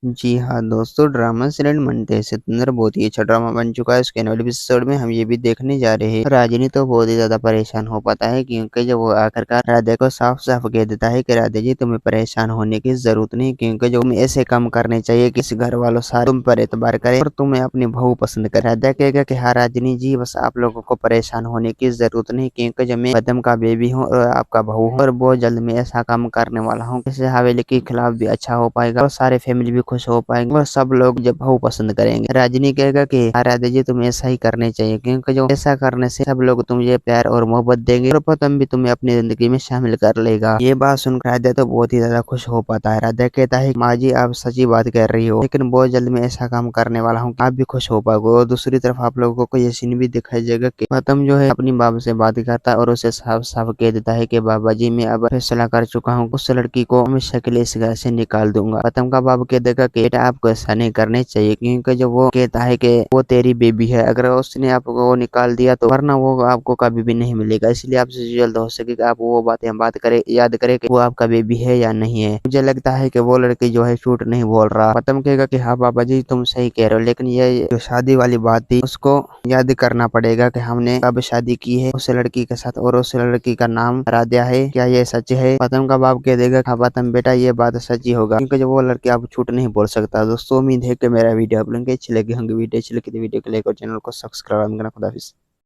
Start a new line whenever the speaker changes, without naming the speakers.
जी हाँ दोस्तों, drama serial मनते सितंदर बहुत ही अच्छा ड्रामा बन चुका है। उसके नए एपिसोड में हम ये भी देखने जा रहे हैं। रागिनी तो बहुत ही ज्यादा परेशान हो पाता है क्योंकि जब वो आखिरकार राधे को साफ साफ कह देता है कि राधे जी तुम्हें परेशान होने की जरूरत नहीं, क्योंकि जो तुम्हें ऐसे काम करने चाहिए कि घर वालों सारे तुम पर एतबार करे और तुम्हें अपनी बहू पसंद करे। राधा कहेगा कि हाँ रागिनी जी, बस आप लोगों को परेशान होने की जरूरत नहीं, क्योंकि जब मैं पदम का बेबी हूँ और आपका बहू हूँ और बहुत जल्द मैं ऐसा काम करने वाला हूँ इससे हवेली के खिलाफ भी अच्छा हो पाएगा और सारे फैमिली भी खुश हो पाएंगे और सब लोग जब बहू पसंद करेंगे। राजनी कहेगा कि हाँ राधे जी तुम्हें ऐसा ही करने चाहिए, क्योंकि जो ऐसा करने से सब लोग तुझे प्यार और मोहब्बत देंगे और पदम भी तुम्हें अपनी जिंदगी में शामिल कर लेगा। ये बात सुनकर राधे तो बहुत ही ज्यादा खुश हो पाता है। राधे कहता है माँ जी आप सच्ची बात कर रही हो, लेकिन बहुत जल्द मैं ऐसा काम करने वाला हूँ आप भी खुश हो पाओगे। और दूसरी तरफ आप लोगों को ये सीन भी दिखाई देगा कि पदम जो है अपनी बाबा से बात करता है और उसे साफ साफ कह देता है कि बाबा जी मैं अब फैसला कर चुका हूँ, उस लड़की को हमेशा के लिए इस घर से निकाल दूंगा। पदम का बाबा कह देगा कि बेटा आपको ऐसा नहीं करने चाहिए, क्योंकि जो वो कहता है कि वो तेरी बेबी है, अगर उसने आपको निकाल दिया तो वरना वो आपको कभी भी नहीं मिलेगा। इसलिए आपसे जल्द हो सके आप वो बातें बात करे याद करे कि वो आपका बेबी है या नहीं है। मुझे लगता है कि वो लड़की जो है झूठ नहीं बोल रहा। पदम कहेगा कि हाँ बाबा जी तुम सही कह रहे हो, लेकिन ये जो शादी वाली बात थी उसको याद करना पड़ेगा कि हमने कब शादी की है उस लड़की के साथ और उस लड़की का नाम राध्या है, क्या ये सच है। पदम का बाप कह देगा हाँ पदम बेटा ये बात सच ही होगा, क्योंकि जब वो लड़की आप झूठ नहीं बोल सकता। दोस्तों उम्मीद है कि मेरा वीडियो आप लोगों को अच्छी लगी होंगी। वीडियो अच्छी लगी तो वीडियो को लाइक और चैनल को सब्सक्राइब करना। खुदा हाफिज़।